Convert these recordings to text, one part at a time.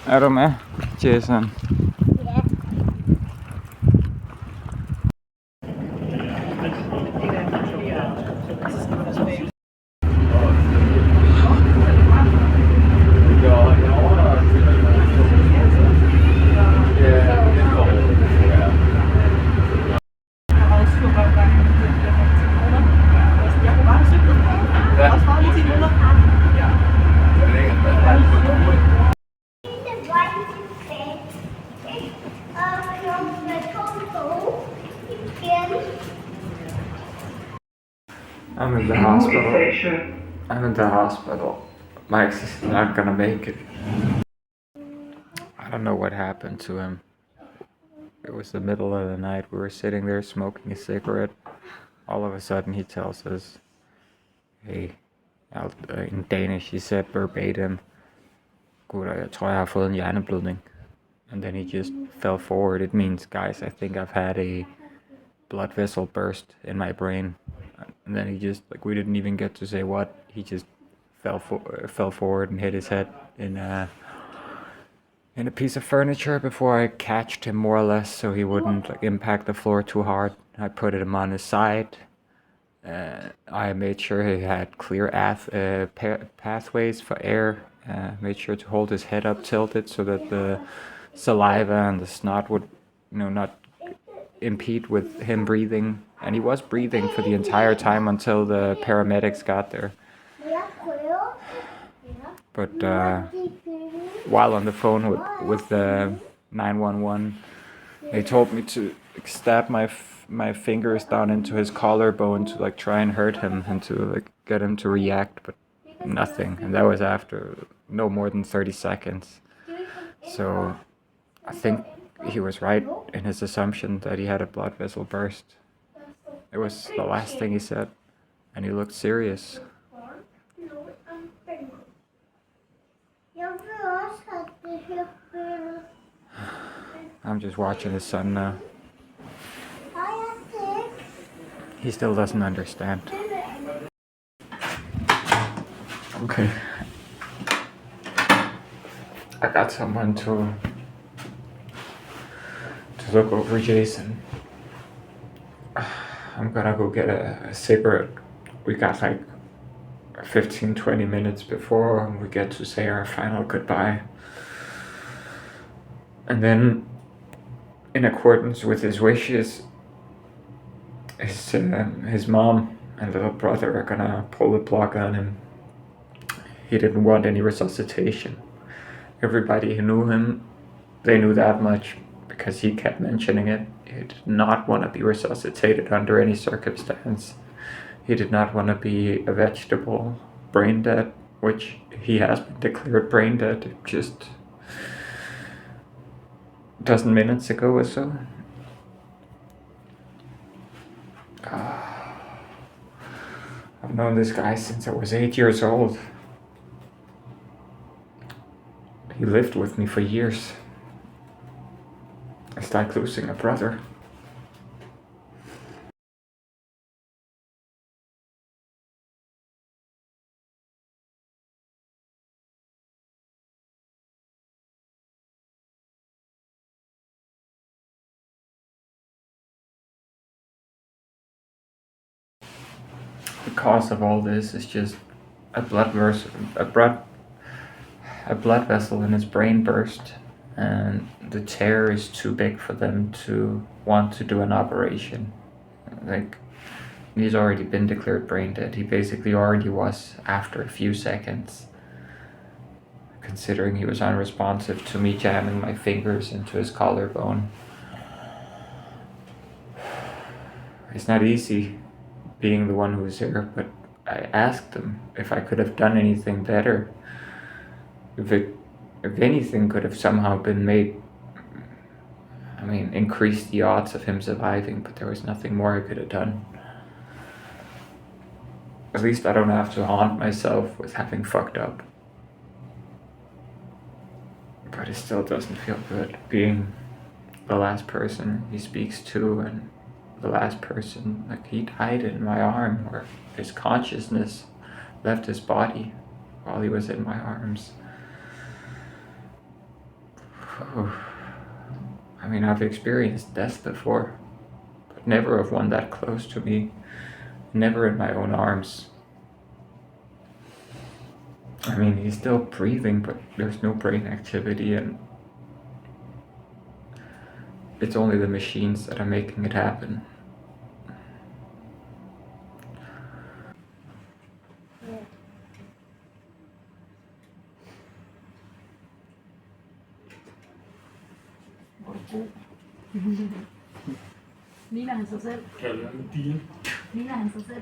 Er du med, Jason? I'm in the hospital. I'm in the hospital. Mike's not gonna make it. I don't know what happened to him. It was the middle of the night. We were sitting there smoking a cigarette. All of a sudden he tells us, hey, in Danish he said verbatim, "Gutter, jeg tror jeg har fået en hjerneblødning." And then he just fell forward. It means, guys, I think I've had a blood vessel burst in my brain. And then he just, like, we didn't even get to say what. He just fell forward and hit his head in a piece of furniture before I catched him, more or less, so he wouldn't, like, impact the floor too hard. I put him on his side. I made sure he had clear pathways for air. Made sure to hold his head up tilted so that the saliva and the snot would, not impede with him breathing. And he was breathing for the entire time until the paramedics got there. But while on the phone with the 911, they told me to stab my fingers down into his collarbone to, like, try and hurt him and to, like, get him to react, but nothing. And that was after no more than 30 seconds. So I think he was right in his assumption that he had a blood vessel burst. It was the last thing he said, and he looked serious. I'm just watching his son now. He still doesn't understand. Okay. I got someone to look over Jason. I'm gonna go get a cigarette. We got like 15-20 minutes before we get to say our final goodbye. And then, in accordance with his wishes, his mom and little brother are gonna pull the plug on him. He didn't want any resuscitation. Everybody who knew him, they knew that much because he kept mentioning it. He did not want to be resuscitated under any circumstance. He did not want to be a vegetable, brain dead, which he has been declared brain dead just a dozen minutes ago or so. I've known this guy since I was 8 years old. He lived with me for years. It's like losing a brother. The cause of all this is just a blood vessel in his brain burst, and the tear is too big for them to want to do an operation. Like, he's already been declared brain dead. He basically already was after a few seconds, considering he was unresponsive to me jamming my fingers into his collarbone. It's not easy being the one who's here, but I asked him if I could have done anything better. If anything could have somehow been made, increase the odds of him surviving, but there was nothing more I could have done. At least I don't have to haunt myself with having fucked up. But it still doesn't feel good being the last person he speaks to and the last person. Like, he died in my arm, or his consciousness left his body while he was in my arms. I mean, I've experienced death before, but never of one that close to me, never in my own arms. I mean, he's still breathing, but there's no brain activity, and it's only the machines that are making it happen. Ligner han sig selv? Kalder han Dien? Ligner han sig selv?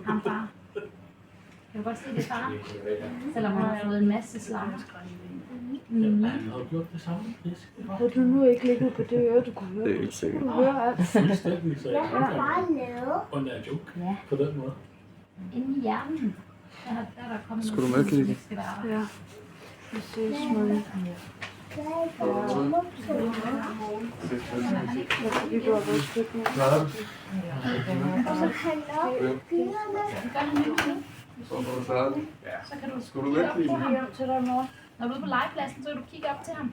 Ham far. Kan du godt se det, far? Selvom han har fået en masse slag. Han har gjort det samme. Havde du nu ikke ligget på det øre, du kunne høre? Det er ikke sikkert. Du høre alt. Fuldstændig, så jeg Jeg har bare lavet. under en joke Ja. på den måde. Inde i hjernen. Der er der kommet Skulle du noget, med, som Kiki? ikke skal være der. Ja. Vi ses, Marie. Vi går og vores køkken. Gør han ikke? Så kan du Skulle du kigge med, op Kiki? til ham. Til dig, mor. Når du er ude på legepladsen, så kan du kigge op til ham.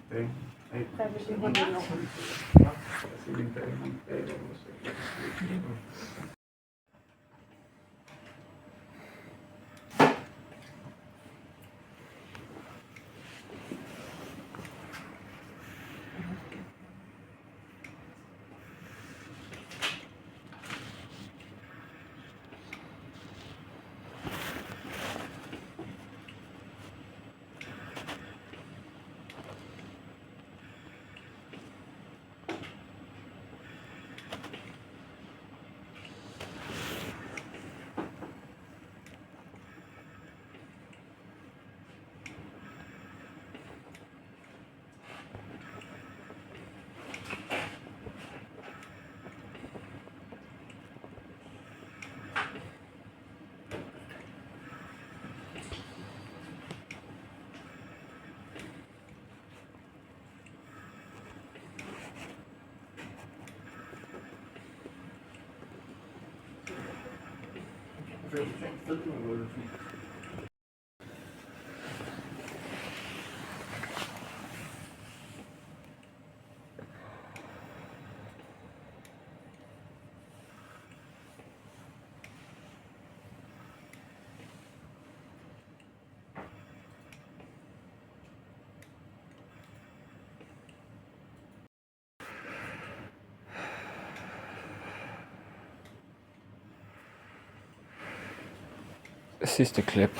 Sidste klip.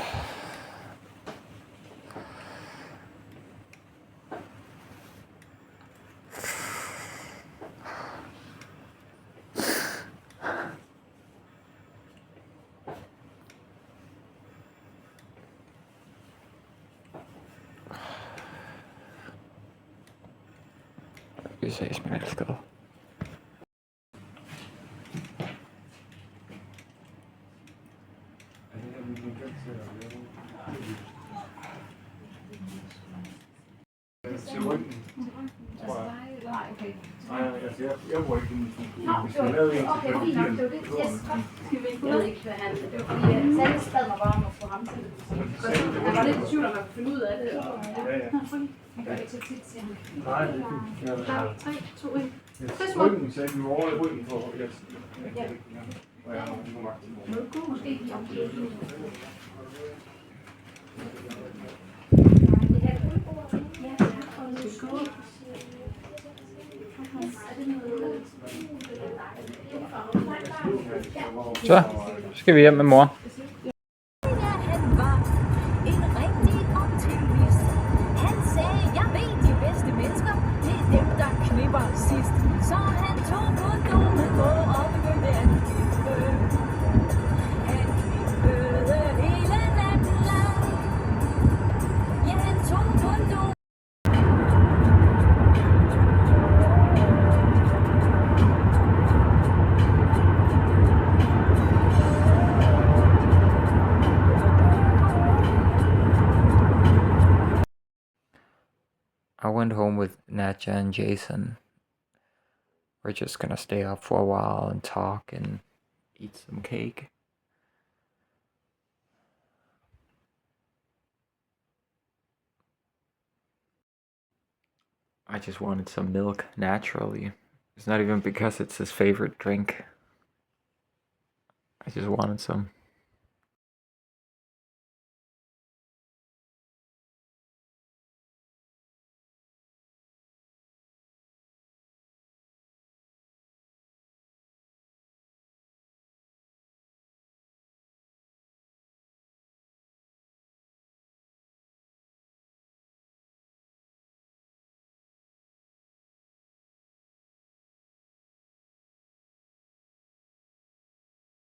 Vi ses, min elskede. Til ryggen, tror jeg. Nej, okay. Nej, altså jeg bruger ikke den. Nå, okay, fint nok, det var det. Yes, godt. Jeg ved ikke, hvad han... Det var fordi, Sande bad mig bare om at få ham til det. Jeg var lidt i tvivl om, at jeg kunne finde ud af det. Ja. Jeg gør det ikke så tit, siger han. Nej, det er fint. Klar, 3, 2, 1. Ryggen, så vi over i ryggen for at Ja. og jeg har nu magt. Måske ikke om det. Så skal vi hjem med mor. Han var en rigtig optimist. Han sagde, jeg ved de bedste mennesker, det er dem, der knipper sidst. Så han tog kondomet på og begyndte at knippe. Han knippede hele natten lang. Ja, han tog kondomet. I went home with Natcha and Jason we're just gonna stay up for a while and talk and eat some cake. I just wanted some milk naturally. It's not even because it's his favorite drink. I just wanted some.